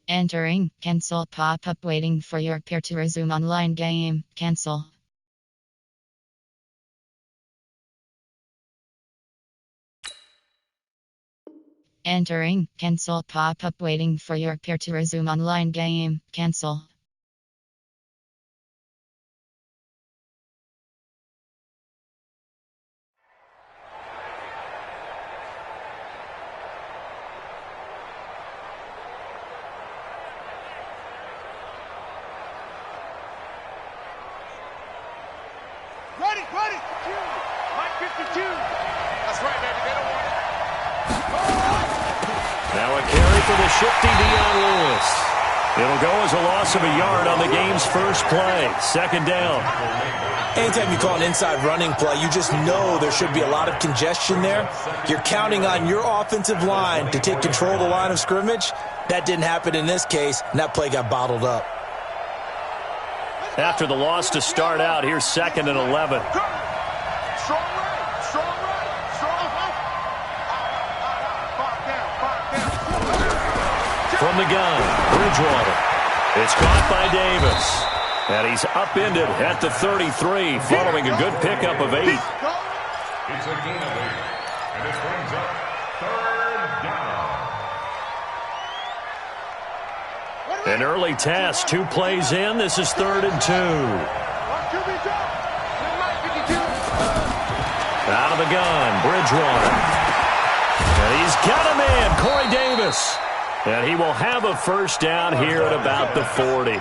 Entering, cancel pop-up waiting for your peer to resume online game, cancel. Entering, cancel pop-up waiting for your peer to resume online game, cancel. Ready! Mike 52. That's right, baby. They don't want it. Now a carry for the shifty Dion Lewis. It'll go as a loss of a yard on the game's first play. Second down. Anytime you call an inside running play, you just know there should be a lot of congestion there. You're counting on your offensive line to take control of the line of scrimmage. That didn't happen in this case, and that play got bottled up. After the loss to start out, here's 2nd and 11. Strong right. Strong left. From the gun, Bridgewater. It's caught by Davis. And he's upended at the 33, following a good pickup of 8. It's a gain of 8. And this brings up 3rd down. An early task, 2 plays in. This is 3rd and 2. Out of the gun, Bridgewater. And he's got a man, Corey Davis. And he will have a first down here at about the 40.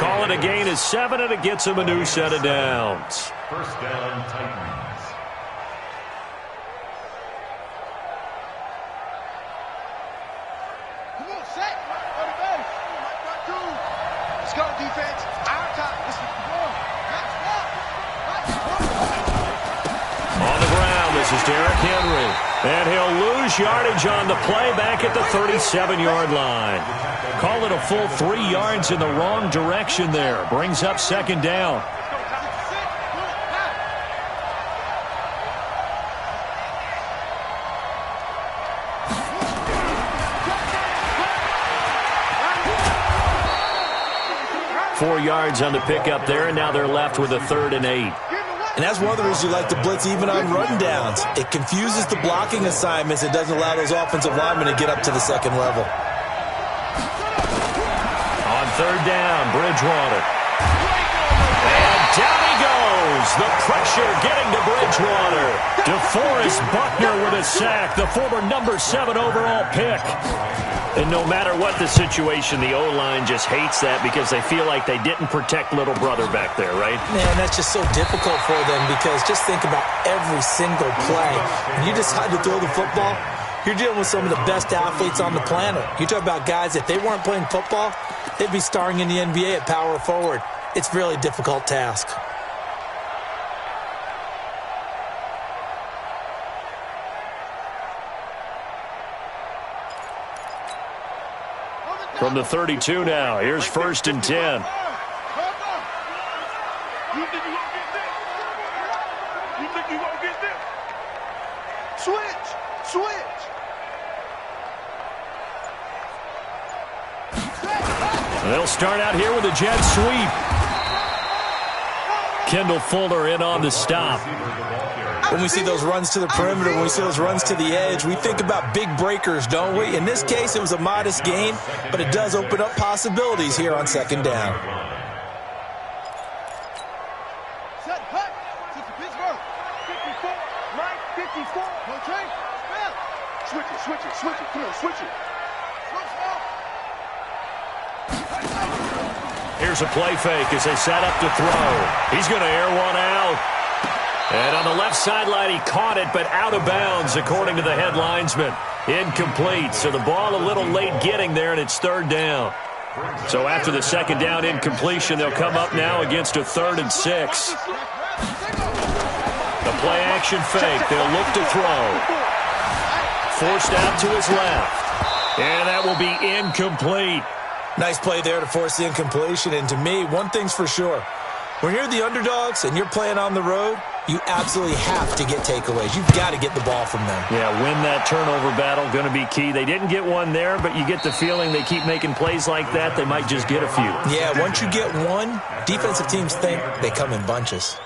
Call it a gain of 7, and it gets him a new set of downs. First down, Titans. Come on, set. Go to base. Let's go, defense. Our time. Let's go. On the ground, this is Derrick Henry. And he'll lose yardage on the play back at the 37-yard line. Call it a full 3 yards in the wrong direction there. Brings up 2nd down. Four yards on the pickup there, and now they're left with a 3rd and 8. And that's one of the reasons you like to blitz even on rundowns. It confuses the blocking assignments. It doesn't allow those offensive linemen to get up to the second level. On 3rd down, Bridgewater. And down he goes. The pressure getting to Bridgewater. DeForest Buckner with a sack, the former number 7 overall pick. And no matter what the situation, the O-line just hates that because they feel like they didn't protect little brother back there, right? Man, that's just so difficult for them because just think about every single play. When you decide to throw the football, you're dealing with some of the best athletes on the planet. You talk about guys, if they weren't playing football, they'd be starring in the NBA at power forward. It's a really difficult task. From the 32 now, here's 1st and 10. You think you won't get this? You think you won't get this? Switch! They'll start out here with a jet sweep. Kendall Fuller in on the stop. When we see those runs to the perimeter, when we see those runs to the edge, we think about big breakers, don't we? In this case, it was a modest gain, but it does open up possibilities here on 2nd down. Set, cut. Set to Pittsburgh. 54. Mike, 54. Okay. Switch it. Come on, switch it. Here's a play fake as they set up to throw. He's going to air one out. And on the left sideline, he caught it, but out of bounds, according to the head linesman. Incomplete, so the ball a little late getting there, and it's 3rd down. So after the 2nd down incompletion, they'll come up now against a 3rd and 6. The play-action fake, they'll look to throw. Forced out to his left. And that will be incomplete. Nice play there to force the incompletion, and to me, one thing's for sure. When you're the underdogs and you're playing on the road, you absolutely have to get takeaways. You've got to get the ball from them. Yeah, win that turnover battle, going to be key. They didn't get one there, but you get the feeling they keep making plays like that, they might just get a few. Yeah, once you get one, defensive teams think they come in bunches.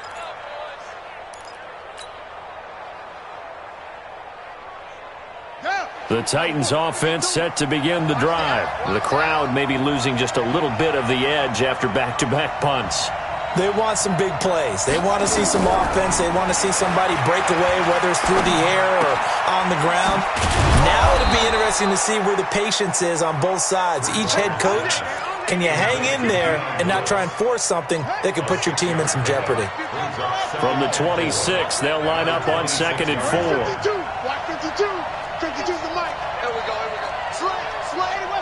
The Titans offense set to begin the drive. The crowd may be losing just a little bit of the edge after back-to-back punts. They want some big plays. They want to see some offense. They want to see somebody break away, whether it's through the air or on the ground. Now it'll be interesting to see where the patience is on both sides. Each head coach, can you hang in there and not try and force something that could put your team in some jeopardy? From the 26, they'll line up on 2nd and 4. Watch 52. 52's the mic. Here we go. Slide away.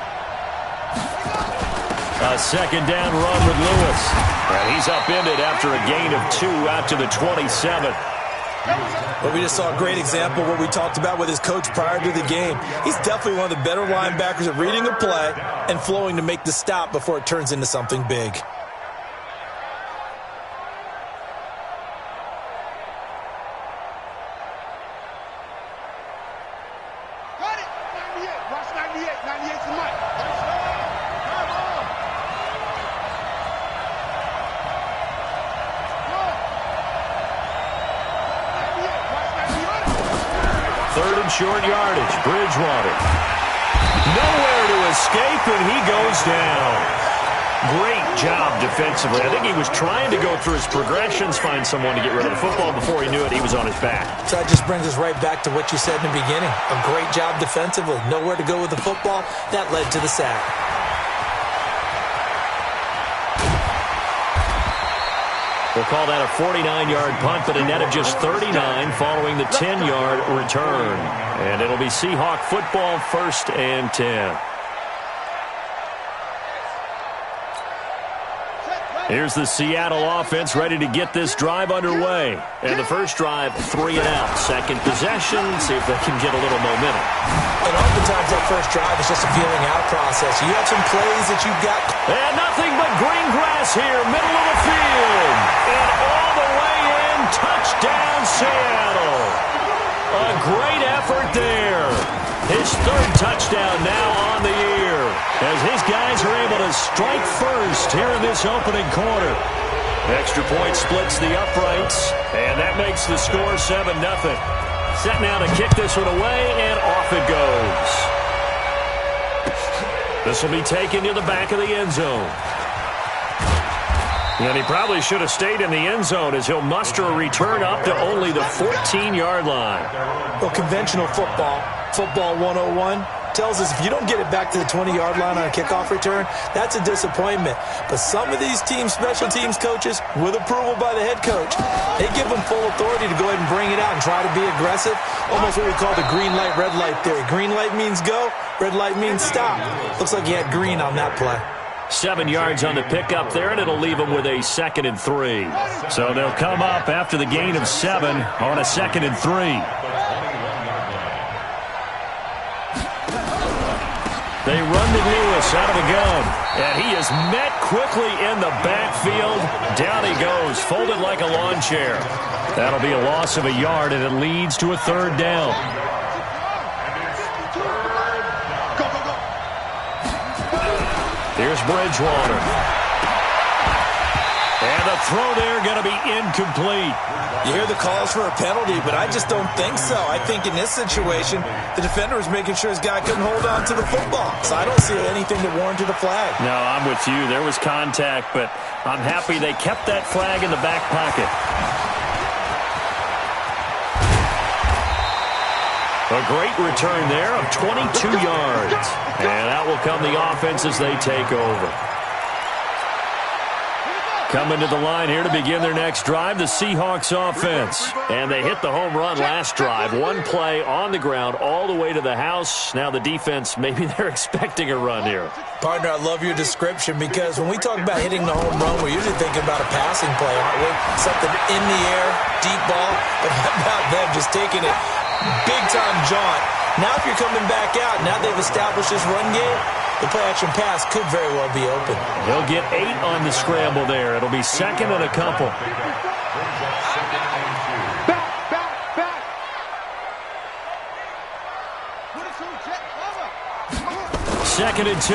A 2nd down run with Lewis. And he's upended after a gain of 2 out to the 27. But we just saw a great example of what we talked about with his coach prior to the game. He's definitely one of the better linebackers at reading a play and flowing to make the stop before it turns into something big. Got it. 98. Watch 98. 98's the mic. Third and short yardage. Bridgewater. Nowhere to escape, and he goes down. Great job defensively. I think he was trying to go through his progressions, find someone to get rid of the football. Before he knew it, he was on his back. So that just brings us right back to what you said in the beginning. A great job defensively. Nowhere to go with the football. That led to the sack. We'll call that a 49-yard punt, but a net of just 39 following the 10-yard return. And it'll be Seahawk football, 1st and 10. Here's the Seattle offense ready to get this drive underway. And the first drive, 3 and out. Second possession, see if they can get a little momentum. And oftentimes that first drive is just a feeling out process. You have some plays that you've got. And nothing but green grass here, middle of the field. And all the way in, touchdown Seattle. A great effort there. His 3rd touchdown now on the year, as his guys are able to strike first here in this opening quarter. Extra point splits the uprights, and that makes the score 7-0. Set now to kick this one away, and off it goes. This will be taken to the back of the end zone. And he probably should have stayed in the end zone, as he'll muster a return up to only the 14-yard line. Well, conventional football 101, tells us if you don't get it back to the 20-yard line on a kickoff return, that's a disappointment. But some of these teams, special teams coaches, with approval by the head coach, they give them full authority to go ahead and bring it out and try to be aggressive. Almost what we call the green light, red light theory. Green light means go, red light means stop. Looks like he had green on that play. 7 yards on the pickup there, and it'll leave them with a 2nd and 3. So they'll come up after the gain of 7 on a 2nd and 3. They run to Lewis out of the gun, and he is met quickly in the backfield. Down he goes, folded like a lawn chair. That'll be a loss of a yard, and it leads to a 3rd down. Here's Bridgewater. And the throw there going to be incomplete. You hear the calls for a penalty, but I just don't think so. I think in this situation, the defender was making sure his guy couldn't hold on to the football. So I don't see anything that warranted a flag. No, I'm with you. There was contact, but I'm happy they kept that flag in the back pocket. A great return there of 22 yards. And out will come the offense as they take over. Coming to the line here to begin their next drive, the Seahawks offense. And they hit the home run last drive. One play on the ground all the way to the house. Now the defense, maybe they're expecting a run here. Partner, I love your description, because when we talk about hitting the home run, we're usually thinking about a passing play, aren't we? Something in the air, deep ball. But how about them just taking it big-time jaunt? Now if you're coming back out, now they've established this run game, the play-action pass could very well be open. He'll get 8 on the scramble there. It'll be 2nd and a couple. Second and 2.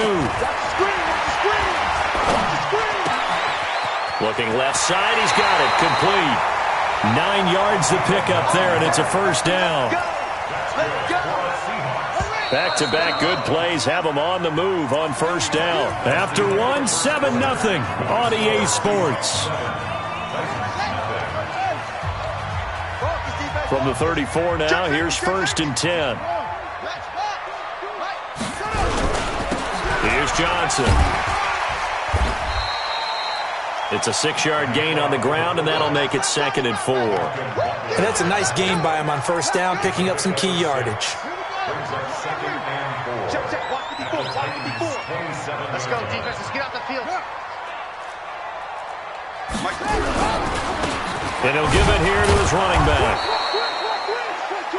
Looking left side, he's got it. Complete. 9 yards to pick up there, and it's a first down. Back-to-back good plays have them on the move on first down. After one, 7-0 on EA Sports. From the 34 now, here's first and 10. Here's Johnson. It's a 6-yard gain on the ground, and that'll make it second and 4. And that's a nice gain by him on first down, picking up some key yardage. Check, walk 54, walk 54. Let's go, defense, let's get out the field. And he'll give it here to his running back.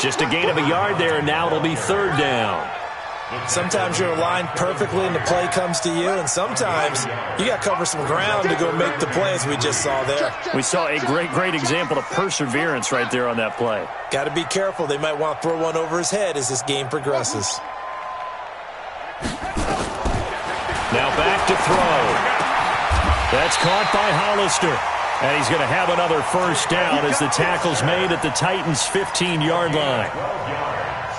Just a gain of a yard there, and now it'll be third down. Sometimes you're aligned perfectly and the play comes to you, and sometimes you got to cover some ground to go make the play, as we just saw there. We saw a great example of perseverance right there on that play. Got to be careful. They might want to throw one over his head as this game progresses. Now back to throw. That's caught by Hollister. And he's going to have another first down as the tackle's made at the Titans' 15-yard line.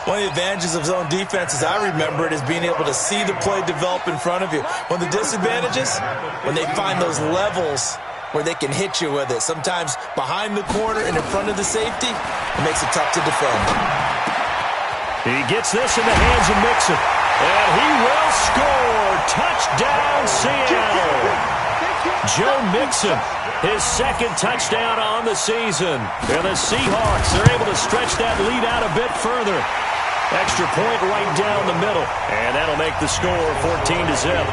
One of the advantages of zone defense, as I remember it, is being able to see the play develop in front of you. One of the disadvantages, when they find those levels where they can hit you with it. Sometimes behind the corner and in front of the safety, it makes it tough to defend. He gets this in the hands of Mixon. And he will score. Touchdown, Seattle. Joe Mixon, his second touchdown on the season. And the Seahawks are able to stretch that lead out a bit further. Extra point right down the middle. And that'll make the score 14-0.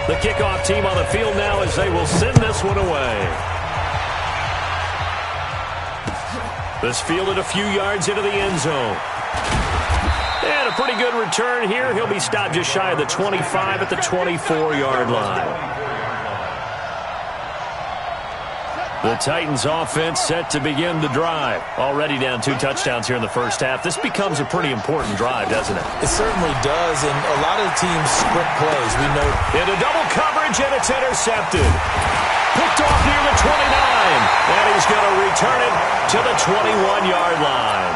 The kickoff team on the field now as they will send this one away. This fielded a few yards into the end zone. And a pretty good return here. He'll be stopped just shy of the 25 at the 24-yard line. The Titans offense set to begin the drive. Already down 2 touchdowns here in the first half. This becomes a pretty important drive, doesn't it? It certainly does, and a lot of the teams script plays. We know into double coverage, and it's intercepted. Picked off near the 29, and he's going to return it to the 21-yard line.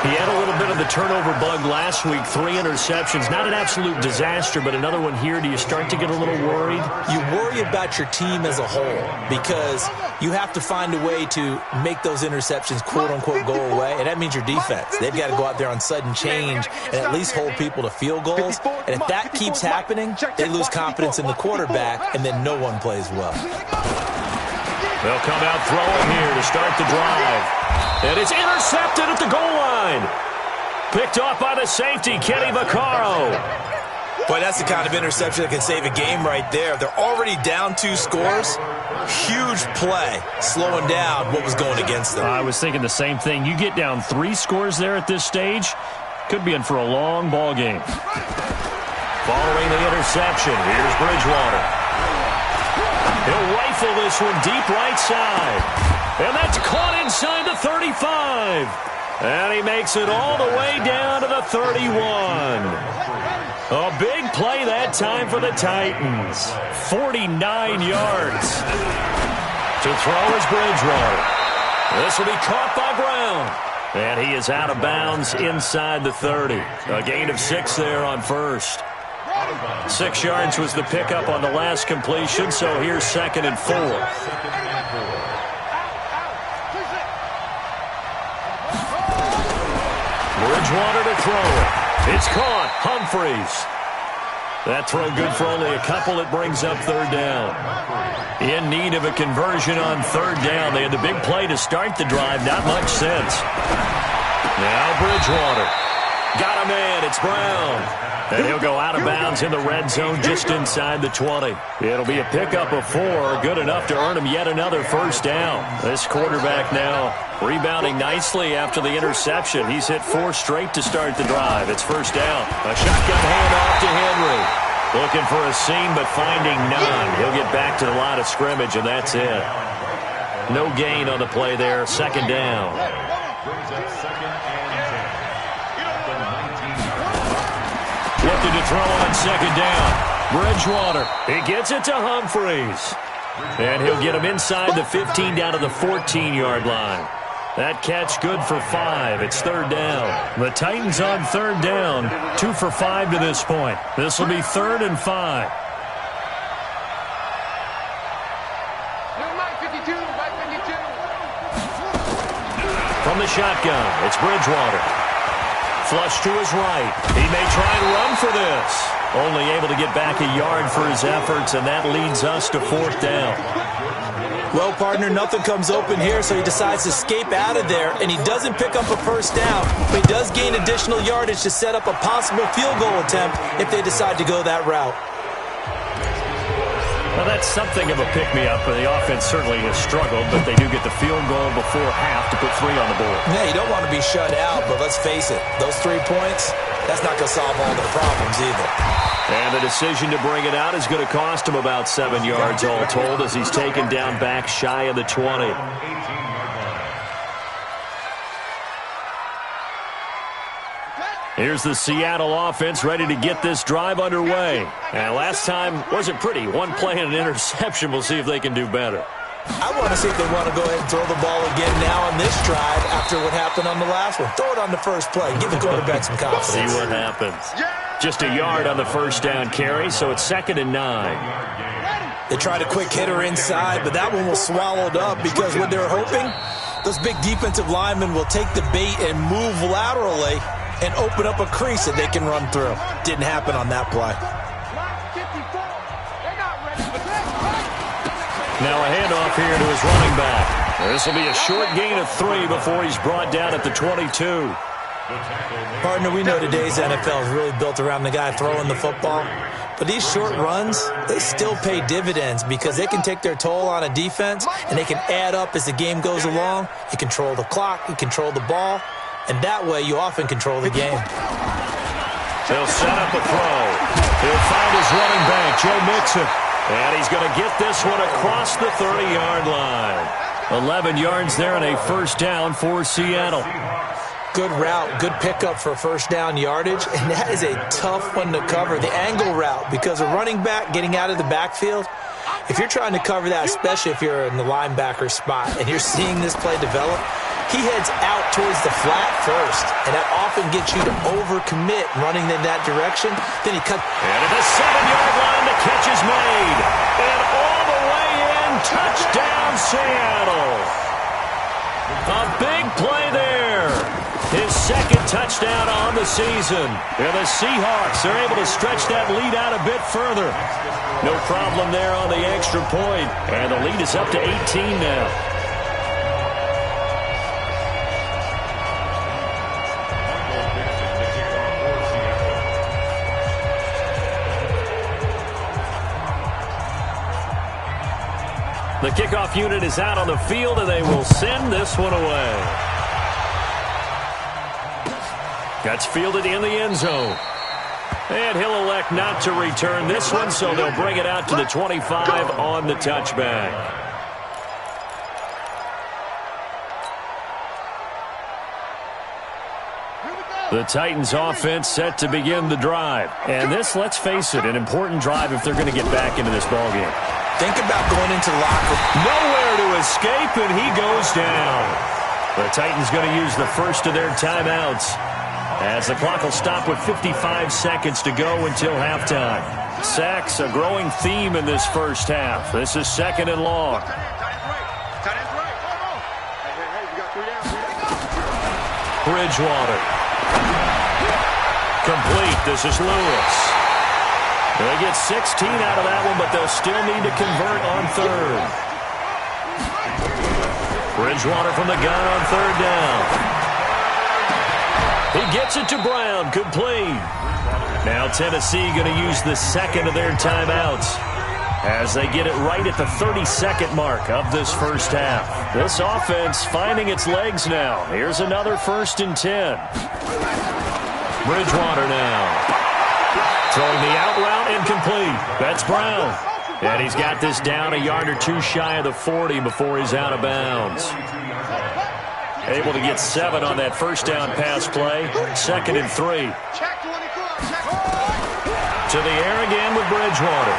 He had a little bit of the turnover bug last week, 3 interceptions. Not an absolute disaster, but another one here. Do you start to get a little worried? You worry about your team as a whole because you have to find a way to make those interceptions, quote-unquote, go away, and that means your defense. They've got to go out there on sudden change and at least hold people to field goals, and if that keeps happening, they lose confidence in the quarterback, and then no one plays well. They'll come out throwing here to start the drive. And it's intercepted at the goal line. Picked off by the safety, Kenny Vaccaro. Boy, that's the kind of interception that can save a game right there. They're already down 2 scores. Huge play, slowing down what was going against them. I was thinking the same thing. You get down 3 scores there at this stage, could be in for a long ball game. Following the interception, here's Bridgewater. He'll rifle this one deep right side. And that's caught inside the 35. And he makes it all the way down to the 31. A big play that time for the Titans. 49 yards. To throw is Bridgewater. This will be caught by Brown. And he is out of bounds inside the 30. A gain of 6 there on first. 6 yards was the pickup on the last completion, so here's second and 4. Bridgewater to throw it. It's caught. Humphreys. That throw good for only a couple. It brings up third down. In need of a conversion on third down. They had the big play to start the drive. Not much sense. Now Bridgewater. Got a man. It's Brown. And he'll go out of bounds in the red zone just inside the 20. It'll be a pickup of 4. Good enough to earn him yet another first down. This quarterback now rebounding nicely after the interception. He's hit 4 straight to start the drive. It's first down. A shotgun handoff to Henry. Looking for a seam, but finding none. He'll get back to the line of scrimmage, and that's it. No gain on the play there. Second down. Brings up 2nd and 10. Looking to throw on 2nd down. Bridgewater. He gets it to Humphreys. And he'll get him inside the 15 down to the 14-yard line. That catch good for 5. It's 3rd down. The Titans on 3rd down. 2 for 5 to this point. This will be 3rd and 5. From the shotgun, it's Bridgewater. Flush to his right. He may try and run for this. Only able to get back a yard for his efforts, and that leads us to 4th down. Well, partner, nothing comes open here, so he decides to escape out of there, and he doesn't pick up a first down, but he does gain additional yardage to set up a possible field goal attempt if they decide to go that route. Well, that's something of a pick-me-up, but the offense certainly has struggled, but they do get the field goal before half to put 3 on the board. Yeah, you don't want to be shut out, but let's face it, those 3 points, that's not going to solve all their problems either. And the decision to bring it out is going to cost him about 7 yards all told as he's taken down back shy of the 20. Here's the Seattle offense ready to get this drive underway. And last time wasn't pretty. One play and an interception. We'll see if they can do better. I want to see if they want to go ahead and throw the ball again now on this drive after what happened on the last one. Throw it on the first play. Give the quarterback some confidence. See what happens. Just a yard on the first down carry, so it's 2nd and 9. They tried a quick hitter inside, but that one was swallowed up because what they were hoping, those big defensive linemen will take the bait and move laterally and open up a crease that they can run through. Didn't happen on that play. Now a handoff here to his running back. This will be a short gain of 3 before he's brought down at the 22. Partner, we know today's NFL is really built around the guy throwing the football. But these short runs, they still pay dividends because they can take their toll on a defense and they can add up as the game goes along. You control the clock, you control the ball, and that way you often control the game. He'll set up a throw. He'll find his running back, Joe Mixon. And he's going to get this one across the 30-yard line. 11 yards there and a first down for Seattle. Good route, good pickup for first down yardage, and that is a tough one to cover, the angle route, because a running back getting out of the backfield, if you're trying to cover that, especially if you're in the linebacker spot and you're seeing this play develop, he heads out towards the flat first, and that often gets you to overcommit running in that direction. Then he cuts. And at the 7-yard line, the catch is made. And all the way in, touchdown Seattle. A big play there. His 2nd touchdown on the season. And the Seahawks are able to stretch that lead out a bit further. No problem there on the extra point. And the lead is up to 18 now. The kickoff unit is out on the field, and they will send this one away. That's fielded in the end zone. And he'll elect not to return this one, so they'll bring it out to the 25 on the touchback. The Titans offense set to begin the drive. And this, let's face it, an important drive if they're going to get back into this ballgame. Think about going into the locker room. Nowhere to escape, and he goes down. The Titans going to use the first of their timeouts as the clock will stop with 55 seconds to go until halftime. Sacks, a growing theme in this first half. This is 2nd and long. Bridgewater. Complete. This is Lewis. They get 16 out of that one, but they'll still need to convert on 3rd. Bridgewater from the gun on 3rd down. He gets it to Brown, complete. Now Tennessee going to use the 2nd of their timeouts as they get it right at the 32nd mark of this first half. This offense finding its legs now. Here's another 1st and 10. Bridgewater now. Throwing the out route, incomplete. That's Brown. And he's got this down a yard or two shy of the 40 before he's out of bounds. Able to get 7 on that first down pass play. 2nd and 3. To the air again with Bridgewater.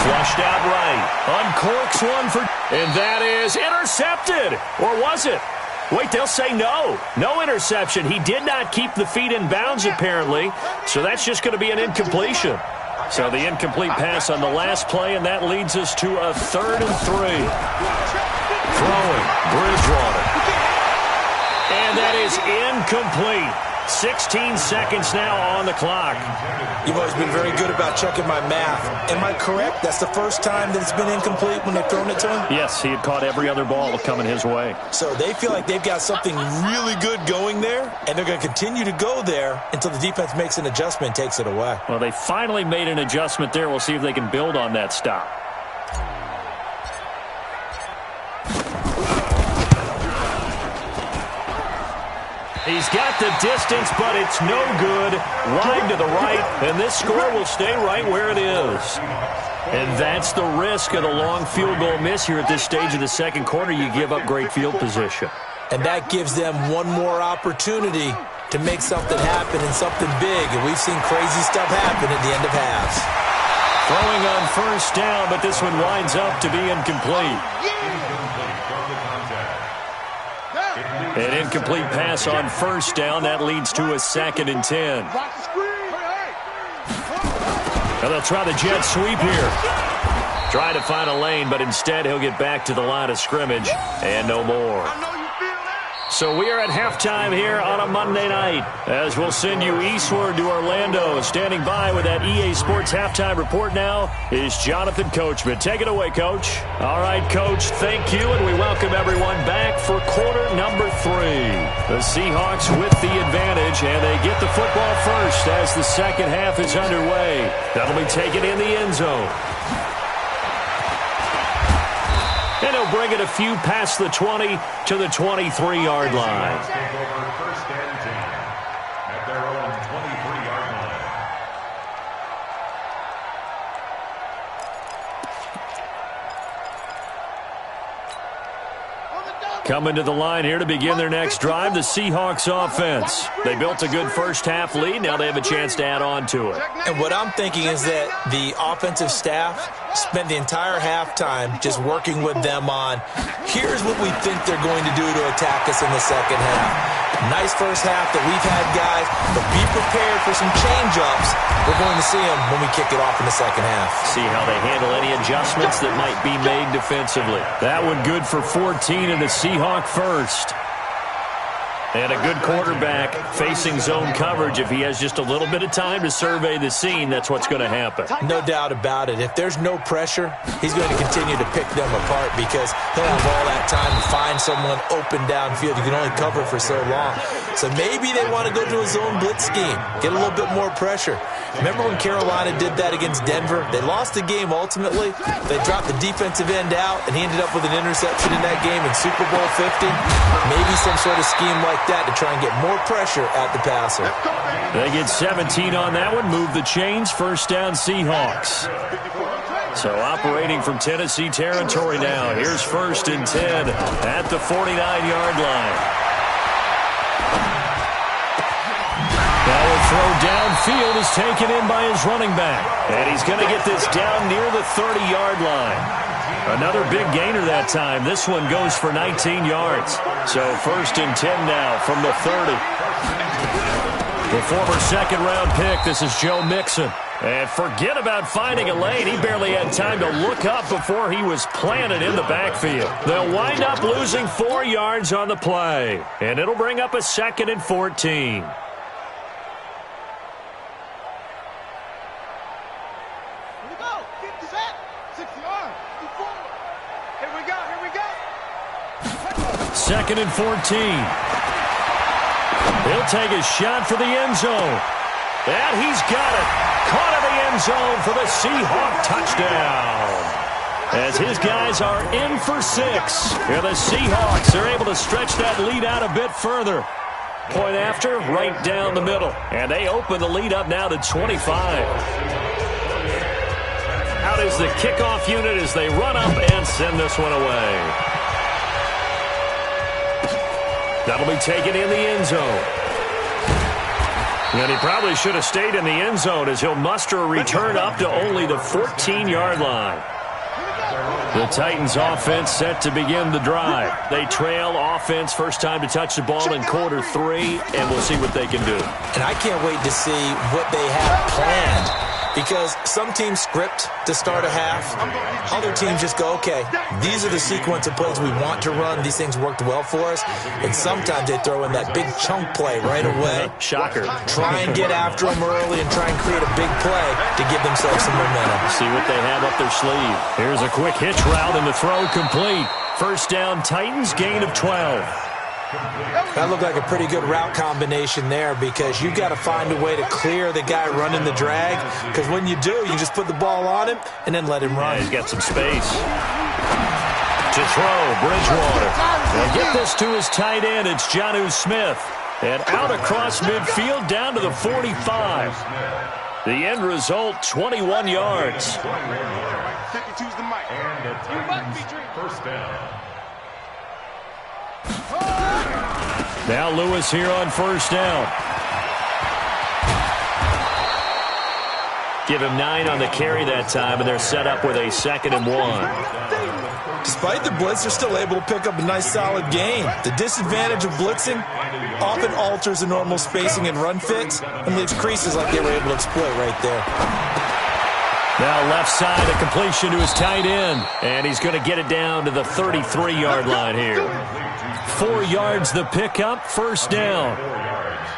Flushed out right. Uncorks one for... And that is intercepted. Or was it? Wait, they'll say no. No interception. He did not keep the feet in bounds, apparently. So that's just going to be an incompletion. So the incomplete pass on the last play, and that leads us to a 3rd and 3. Throwing, Bridgewater. And that is incomplete. 16 seconds now on the clock. You've always been very good about checking my math. Am I correct? That's the first time that it's been incomplete when they've thrown it to him? Yes, he had caught every other ball coming his way. So they feel like they've got something really good going there, and they're going to continue to go there until the defense makes an adjustment and takes it away. Well, they finally made an adjustment there. We'll see if they can build on that stop. He's got the distance, but it's no good. Wide to the right, and this score will stay right where it is. And that's the risk of the long field goal miss here at this stage of the second quarter. You give up great field position. And that gives them one more opportunity to make something happen and something big. And we've seen crazy stuff happen at the end of halves. Throwing on first down, but this one winds up to be incomplete. An incomplete pass on first down. That leads to a 2nd and 10. Now they'll try the jet sweep here. Try to find a lane, but instead he'll get back to the line of scrimmage and no more. So we are at halftime here on a Monday night as we'll send you eastward to Orlando. Standing by with that EA Sports halftime report now is Jonathan Coachman. Take it away, Coach. All right, Coach, thank you, and we welcome everyone back for quarter number 3. The Seahawks with the advantage, and they get the football first as the second half is underway. That'll be taken in the end zone. And he'll bring it a few past the 20 to the 23-yard line. Take over 1st and 10 at their own 23-yard line. Coming to the line here to begin their next drive, the Seahawks offense. They built a good first half lead. Now they have a chance to add on to it. And what I'm thinking is that the offensive staff spent the entire halftime just working with them on, here's what we think they're going to do to attack us in the second half. Nice first half that we've had, guys, but be prepared for some change-ups. We're going to see them when we kick it off in the second half. See how they handle any adjustments that might be made defensively. That one good for 14 and the Seahawk first. And a good quarterback facing zone coverage. If he has just a little bit of time to survey the scene, that's what's going to happen. No doubt about it. If there's no pressure, he's going to continue to pick them apart because he'll have all that time to find someone open downfield. You can only cover for so long. So maybe they want to go to a zone blitz scheme, get a little bit more pressure. Remember when Carolina did that against Denver? They lost the game ultimately. They dropped the defensive end out, and he ended up with an interception in that game in Super Bowl 50. Maybe some sort of scheme like that to try and get more pressure at the passer. They get 17 on that one. Move the chains. First down, Seahawks. So operating from Tennessee territory now. Here's 1st and 10 at the 49-yard line. Now a throw downfield is taken in by his running back. And he's going to get this down near the 30-yard line. Another big gainer that time. This one goes for 19 yards. So 1st and 10 now from the 30. The former second-round pick, this is Joe Mixon. And forget about finding a lane. He barely had time to look up before he was planted in the backfield. They'll wind up losing 4 yards on the play. And it'll bring up a 2nd and 14. Second and 14. He'll take a shot for the end zone. And he's got it. Caught in the end zone for the Seahawk touchdown. As his guys are in for 6. Here the Seahawks are able to stretch that lead out a bit further. Point after, right down the middle. And they open the lead up now to 25. is the kickoff unit as they run up and send this one away. That'll be taken in the end zone. And he probably should have stayed in the end zone as he'll muster a return up to only the 14-yard line. The Titans offense set to begin the drive. They trail offense first time to touch the ball in quarter 3, and we'll see what they can do. And I can't wait to see what they have planned. Because some teams script to start a half. Other teams just go, okay, these are the sequence of plays we want to run. These things worked well for us. And sometimes they throw in that big chunk play right away. Shocker. Try and get after them early and try and create a big play to give themselves some momentum. See what they have up their sleeve. Here's a quick hitch route and the throw complete. First down, Titans, gain of 12. That looked like a pretty good route combination there because you've got to find a way to clear the guy running the drag, because when you do, you just put the ball on him and then let him run. Yeah, he's got some space. To throw, Bridgewater. They'll get this to his tight end. It's Jonnu Smith. And out across midfield down to the 45. The end result, 21 yards. 52's the mic. And the Titans first down. Now Lewis here on first down. Give him 9 on the carry that time, and they're set up with a 2nd and 1. Despite the blitz, they're still able to pick up a nice, solid gain. The disadvantage of blitzing often alters the normal spacing and run fits and leaves creases like they were able to exploit right there. Now left side, a completion to his tight end, and he's going to get it down to the 33-yard line here. 4 yards the pickup, first down.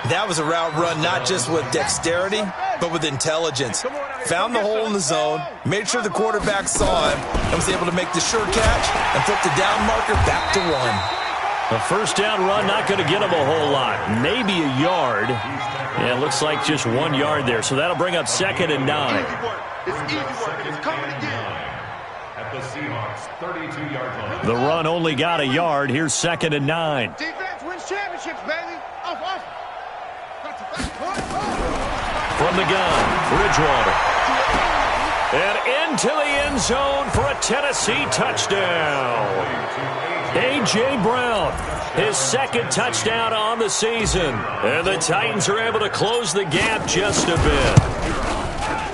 That was a route run not just with dexterity, but with intelligence. Found the hole in the zone, made sure the quarterback saw him, and was able to make the sure catch and flip the down marker back to 1. A first down run not going to get him a whole lot. Maybe a yard. Yeah, it looks like just 1 yard there, so that'll bring up 2nd and 9. It's easy work. It's coming again. At the Seahawks 32-yard line. The run only got a yard. Here's 2nd and 9. Defense wins championships, baby. Off. From the gun, Bridgewater. And into the end zone for a Tennessee touchdown. A.J. Brown, his 2nd touchdown on the season. And the Titans are able to close the gap just a bit.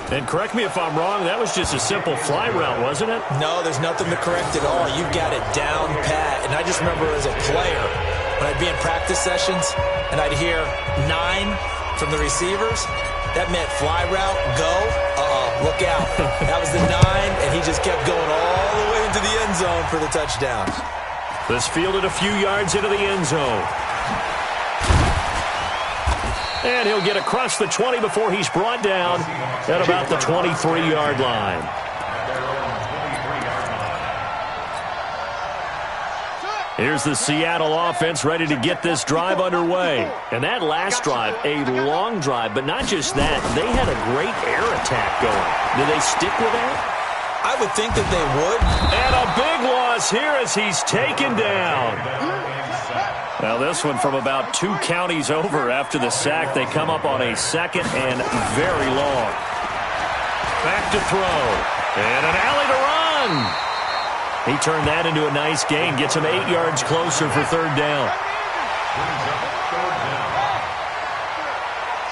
And correct me if I'm wrong, that was just a simple fly route, wasn't it? No, there's nothing to correct at all. You've got it down pat. And I just remember as a player, when I'd be in practice sessions and I'd hear 9 from the receivers, that meant fly route, go, look out. That was the 9, and he just kept going all the way into the end zone for the touchdown. This fielded a few yards into the end zone. And he'll get across the 20 before he's brought down at about the 23-yard line. Here's the Seattle offense ready to get this drive underway. And that last drive, a long drive, but not just that. They had a great air attack going. Do they stick with that? I would think that they would. And a big loss here as he's taken down. Now this one from about 2 counties over after the sack. They come up on a 2nd and very long. Back to throw. And an alley to run. He turned that into a nice gain. Gets him 8 yards closer for 3rd down.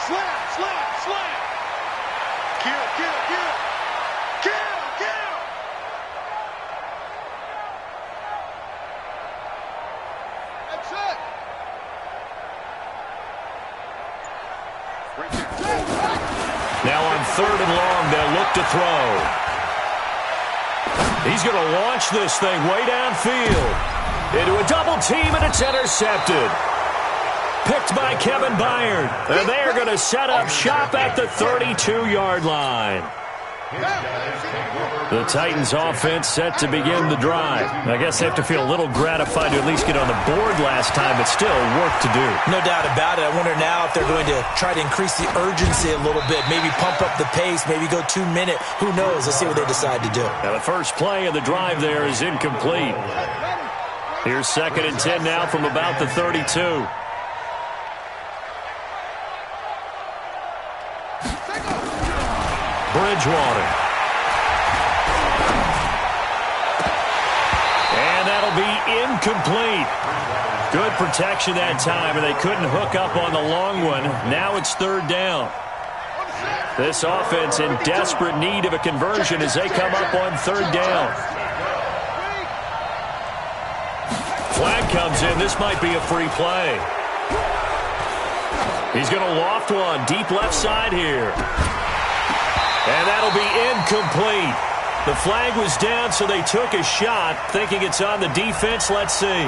Slam. Kill. That's it. Now on 3rd and long, they'll look to throw. He's going to launch this thing way downfield. Into a double team, and it's intercepted. Picked by Kevin Byard. And they are going to set up shop at the 32-yard line. The Titans offense set to begin the drive. I guess they have to feel a little gratified to at least get on the board last time, but still work to do. No doubt about it. I wonder now if they're going to try to increase the urgency a little bit, maybe pump up the pace, maybe go 2-minute. Who knows? Let's see what they decide to do. Now the first play of the drive there is incomplete. Here's 2nd and 10 now from about the 32. Bridgewater. incomplete. Good protection that time, and they couldn't hook up on the long one. Now it's third down. This offense in desperate need of a conversion as they come up on third down. Flag comes in. This might be a free play. He's going to loft one deep left side here. And that'll be incomplete. The flag was down, so they took a shot, thinking it's on the defense. Let's see.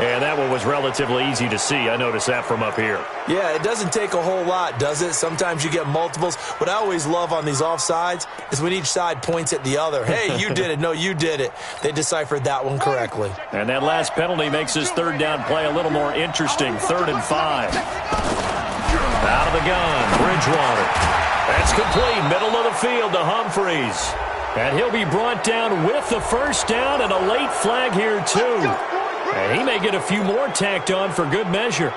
And that one was relatively easy to see. I noticed that from up here. Yeah, it doesn't take a whole lot, does it? Sometimes you get multiples. What I always love on these offsides is when each side points at the other. Hey, you did it. No, you did it. They deciphered that one correctly. And that last penalty makes this third down play a little more interesting. 3rd and 5. Out of the gun, Bridgewater. That's complete. Middle of the field to Humphreys. And he'll be brought down with the first down and a late flag here, too. And he may get a few more tacked on for good measure.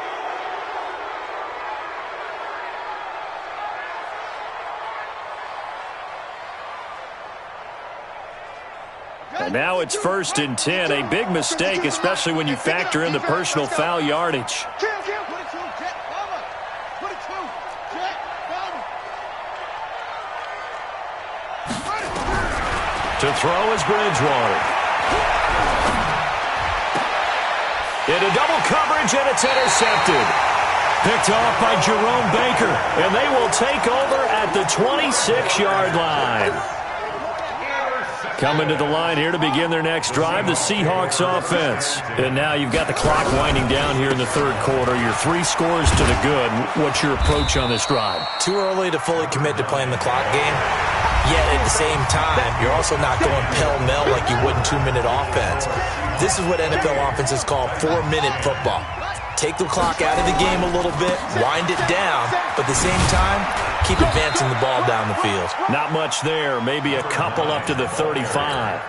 And now it's 1st and 10. A big mistake, especially when you factor in the personal foul yardage. To throw is Bridgewater. Into double coverage, and it's intercepted. Picked off by Jerome Baker, and they will take over at the 26-yard line. Coming to the line here to begin their next drive, the Seahawks offense. And now you've got the clock winding down here in the third quarter. Your 3 scores to the good. What's your approach on this drive? Too early to fully commit to playing the clock game. Yet at the same time, you're also not going pell-mell like you would in 2-minute offense. This is what NFL offenses call 4-minute football. Take the clock out of the game a little bit, wind it down, but at the same time, keep advancing the ball down the field. Not much there, maybe a couple up to the 35.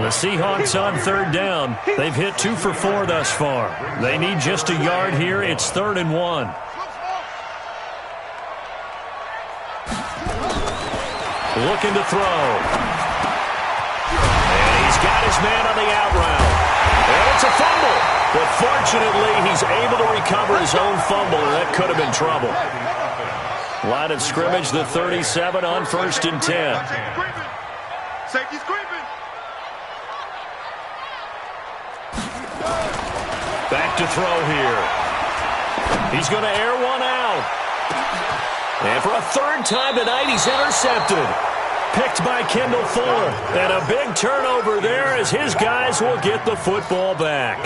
The Seahawks on third down. They've hit 2 for 4 thus far. They need just a yard here. It's 3rd and 1. Looking to throw. And he's got his man on the out route. And it's a fumble. But fortunately, he's able to recover his own fumble, and that could have been trouble. Line of scrimmage, the 37 on 1st and 10. Safety's creeping. Back to throw here. He's going to air one out. And for a 3rd time tonight, he's intercepted. Picked by Kendall Fuller. And a big turnover there as his guys will get the football back.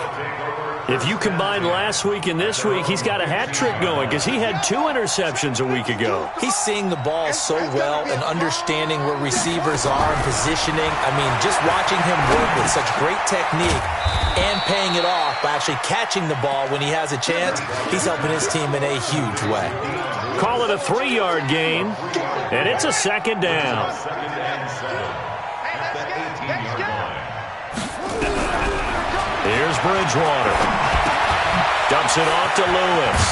If you combine last week and this week, he's got a hat trick going because he had 2 interceptions a week ago. He's seeing the ball so well and understanding where receivers are and positioning. I mean, just watching him work with such great technique and paying it off by actually catching the ball when he has a chance, he's helping his team in a huge way. Call it a 3-yard gain, and it's a 2nd down. Here's Bridgewater. Dumps it off to Lewis.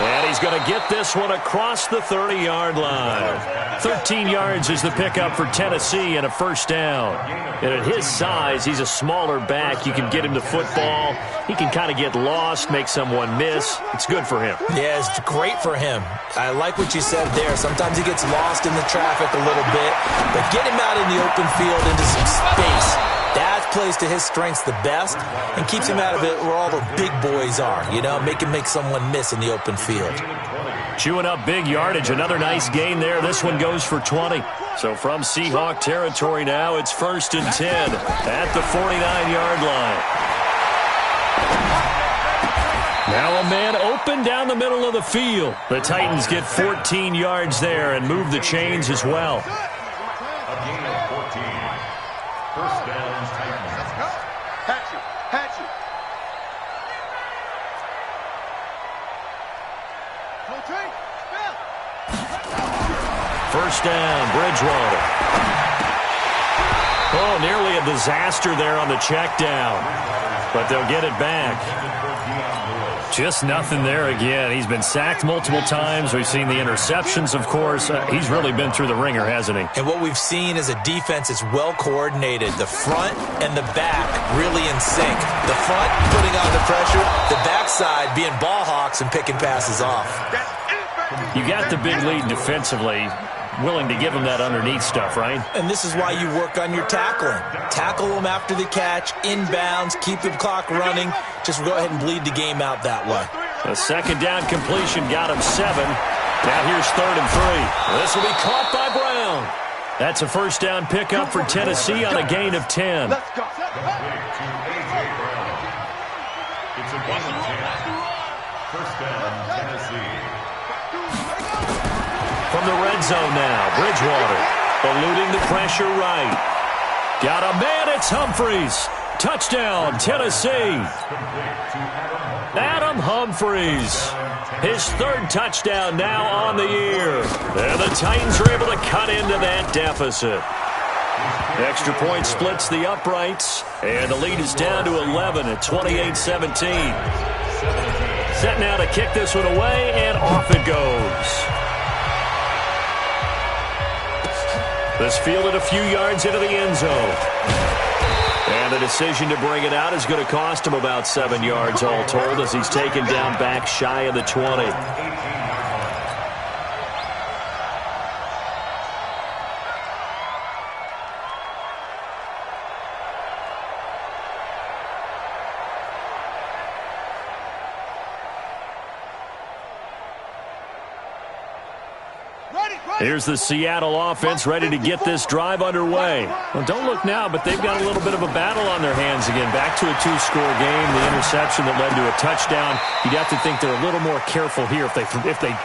And he's going to get this one across the 30-yard line. 13 yards is the pickup for Tennessee and a 1st down. And at his size, he's a smaller back. You can get him the football. He can kind of get lost, make someone miss. It's good for him. Yeah, it's great for him. I like what you said there. Sometimes he gets lost in the traffic a little bit. But get him out in the open field into some space. That plays to his strengths the best and keeps him out of it where all the big boys are, you know, make someone miss in the open field. Chewing up big yardage. Another nice gain there. This one goes for 20. So from Seahawk territory now, it's 1st and 10 at the 49-yard line. Now a man open down the middle of the field. The Titans get 14 yards there and move the chains as well. A gain of 14. First down, Titans. Hatch it. First down, Bridgewater. Oh, nearly a disaster there on the check down. But they'll get it back. Just nothing there again. He's been sacked multiple times. We've seen the interceptions, of course. He's really been through the ringer, hasn't he? And what we've seen is a defense that's well coordinated. The front and the back really in sync. The front putting on the pressure. The backside being ball hawks and picking passes off. You got the big lead defensively. Willing to give him that underneath stuff, right? And this is why you work on your tackling. Tackle them after the catch, inbounds, keep the clock running. Just go ahead and bleed the game out that way. A second down completion got him 7. Now here's 3rd and 3. This will be caught by Brown. That's a first down pickup for Tennessee on a gain of 10. Let's go. It's a gain of 10. First down, Tennessee. From the red zone now, Bridgewater eluding the pressure right. Got a man, it's Humphreys. Touchdown, Tennessee. Adam Humphreys. His 3rd touchdown now on the year. And the Titans are able to cut into that deficit. Extra point splits the uprights, and the lead is down to 11 at 28-17. Set now to kick this one away, and off it goes. This fielded a few yards into the end zone. And the decision to bring it out is going to cost him about 7 yards all told as he's taken down back shy of the 20. Here's the Seattle offense ready to get this drive underway. Well, don't look now, but they've got a little bit of a battle on their hands again. Back to a 2-score game, the interception that led to a touchdown. You'd have to think they're a little more careful here if they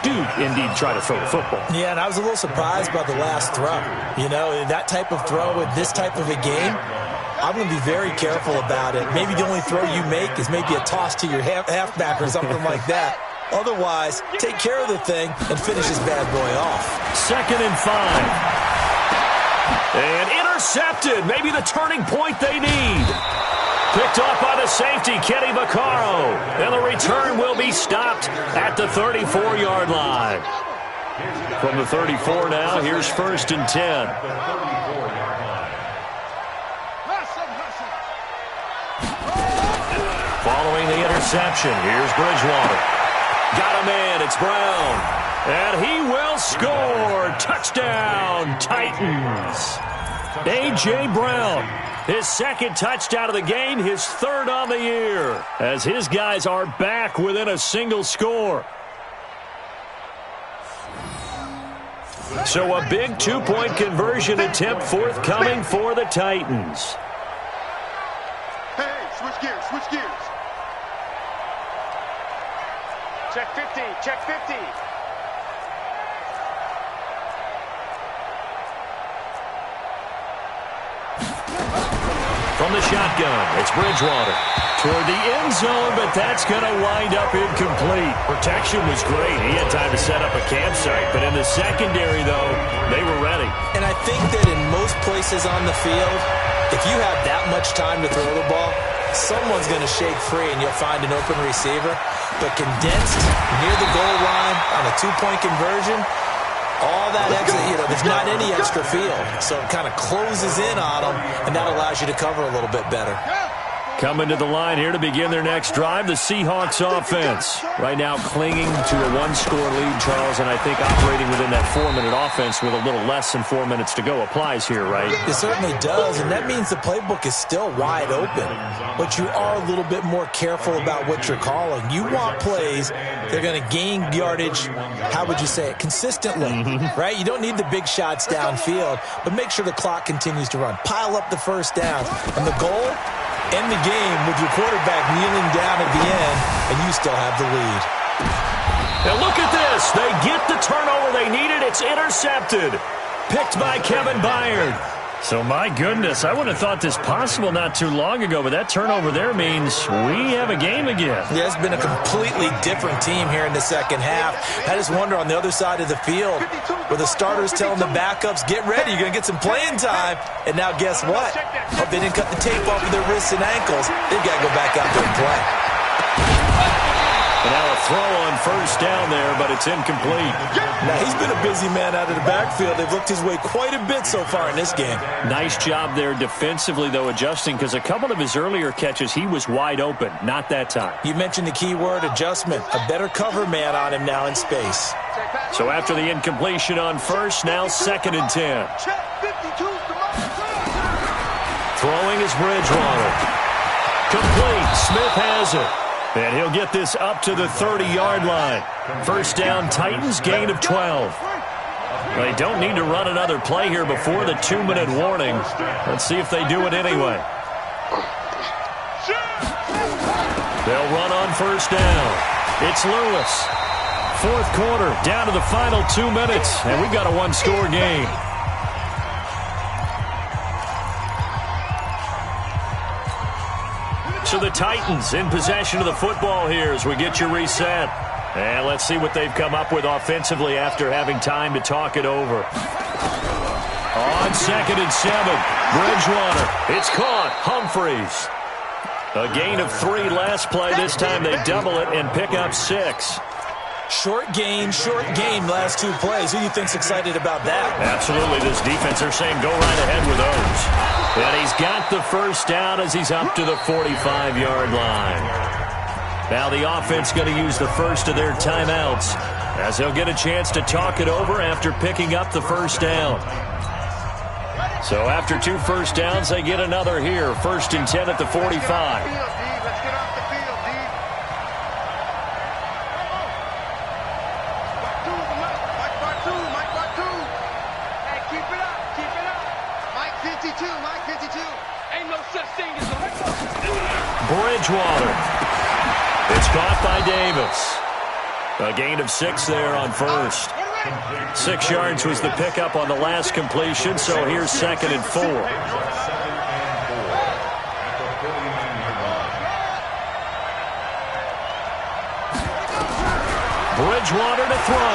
do indeed try to throw the football. Yeah, and I was a little surprised by the last throw. You know, that type of throw in this type of a game, I'm going to be very careful about it. Maybe the only throw you make is maybe a toss to your halfback or something like that. Otherwise, take care of the thing and finish this bad boy off. 2nd and 5. And intercepted. Maybe the turning point they need. Picked off by the safety, Kenny Vaccaro. And the return will be stopped at the 34-yard line. From the 34 now, here's 1st and 10. Following the interception, here's Bridgewater. Got a man, it's Brown. And he will score. Touchdown, Titans. A.J. Brown, his 2nd touchdown of the game, his 3rd on the year, as his guys are back within a single score. So a big 2-point conversion attempt forthcoming for the Titans. Hey, switch gears, switch gears. Check 50, check 50. From the shotgun, it's Bridgewater. Toward the end zone, but that's going to wind up incomplete. Protection was great. He had time to set up a campsite, but in the secondary, though, they were ready. And I think that in most places on the field, if you have that much time to throw the ball, someone's going to shake free and you'll find an open receiver. But condensed near the goal line on a 2-point conversion, all that extra, there's not any extra field. So it kind of closes in on them, and that allows you to cover a little bit better. Coming to the line here to begin their next drive, the Seahawks offense. Right now clinging to a 1-score lead, Charles, and I think operating within that 4-minute offense with a little less than 4 minutes to go applies here, right? It certainly does, and that means the playbook is still wide open. But you are a little bit more careful about what you're calling. You want plays, they're going to gain yardage, how would you say it, consistently, right? You don't need the big shots downfield, but make sure the clock continues to run. Pile up the first down, and the goal, end the game with your quarterback kneeling down at the end, and you still have the lead. Now look at this. They get the turnover they needed. It's intercepted. Picked by Kevin Byard. So, my goodness, I would have thought this possible not too long ago, but that turnover there means we have a game again. Yeah, it's been a completely different team here in the second half. I just wonder on the other side of the field where the starters telling the backups, get ready, you're going to get some playing time. And now guess what? Oh, they didn't cut the tape off of their wrists and ankles. They've got to go back out there and play. And now a throw on first down there, but it's incomplete. Now, he's been a busy man out of the backfield. They've looked his way quite a bit so far in this game. Nice job there defensively, though, adjusting, because a couple of his earlier catches, he was wide open. Not that time. You mentioned the key word, adjustment. A better cover man on him now in space. So after the incompletion on first, now 2nd and 10. Throwing is Bridgewater. Complete. Smith has it. And he'll get this up to the 30-yard line. First down, Titans, gain of 12. They don't need to run another play here before the 2-minute warning. Let's see if they do it anyway. They'll run on first down. It's Lewis. 4th quarter, down to the final 2 minutes, and we've got a one-score game. So the Titans in possession of the football here as we get you reset. And let's see what they've come up with offensively after having time to talk it over. On 2nd and 7, Bridgewater. It's caught. Humphreys. A gain of 3 last play. This time they double it and pick up 6. Short game, last 2 plays. Who do you think's excited about that? Absolutely. This defense, they're saying go right ahead with those. And he's got the first down as he's up to the 45-yard line. Now the offense going to use the first of their timeouts as they'll get a chance to talk it over after picking up the first down. So after 2 first downs, they get another here. 1st and 10 at the 45. Bridgewater. It's caught by Davis. A gain of 6 there on first. 6 yards was the pickup on the last completion, so here's 2nd and 4. Bridgewater to throw.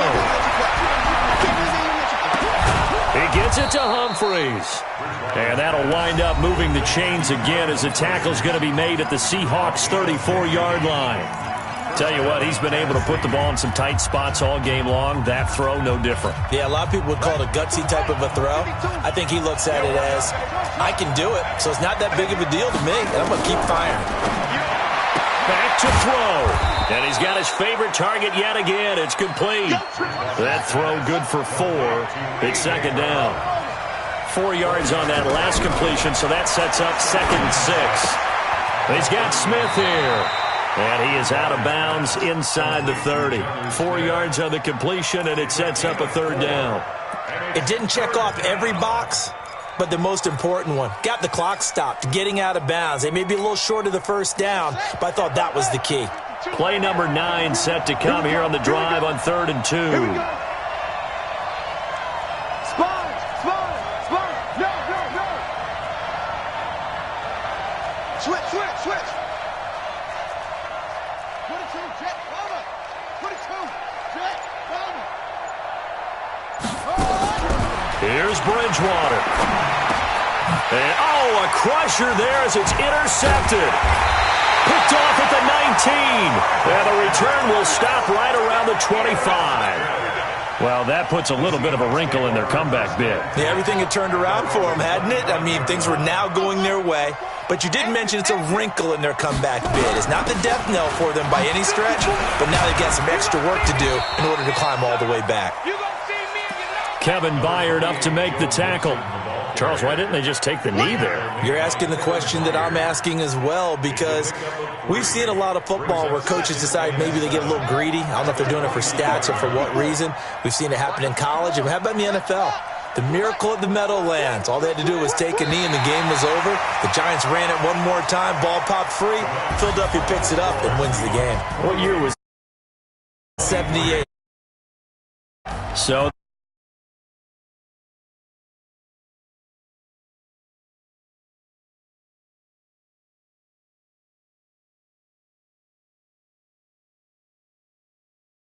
He gets it to Humphreys. And that'll wind up moving the chains again as the tackle's going to be made at the Seahawks' 34-yard line. Tell you what, he's been able to put the ball in some tight spots all game long. That throw, no different. Yeah, a lot of people would call it a gutsy type of a throw. I think he looks at it as, I can do it, so it's not that big of a deal to me, and I'm going to keep firing. Back to throw. And he's got his favorite target yet again. It's complete. That throw good for 4. It's 2nd down. 4 yards on that last completion, so that sets up 2nd and 6. He's got Smith here. And he is out of bounds inside the 30. 4 yards on the completion, and it sets up a 3rd down. It didn't check off every box, but the most important one. Got the clock stopped, getting out of bounds. They may be a little short of the first down, but I thought that was the key. Play number 9 set to come here on the drive on 3rd and 2. Switch. 22, jet, cover. 22, jet, cover. Here's Bridgewater. And, a crusher there as it's intercepted. Picked off at the 19. And the return will stop right around the 25. Well, that puts a little bit of a wrinkle in their comeback bid. Yeah, everything had turned around for them, hadn't it? I mean, things were now going their way. But you did mention it's a wrinkle in their comeback bid. It's not the death knell for them by any stretch, but now they've got some extra work to do in order to climb all the way back. Kevin Byard up to make the tackle. Charles, why didn't they just take the knee there? You're asking the question that I'm asking as well, because we've seen a lot of football where coaches decide maybe they get a little greedy. I don't know if they're doing it for stats or for what reason. We've seen it happen in college. And how about in the NFL? The miracle of the Meadowlands. All they had to do was take a knee and the game was over. The Giants ran it one more time. Ball popped free. Philadelphia picks it up and wins the game. What year was 78. So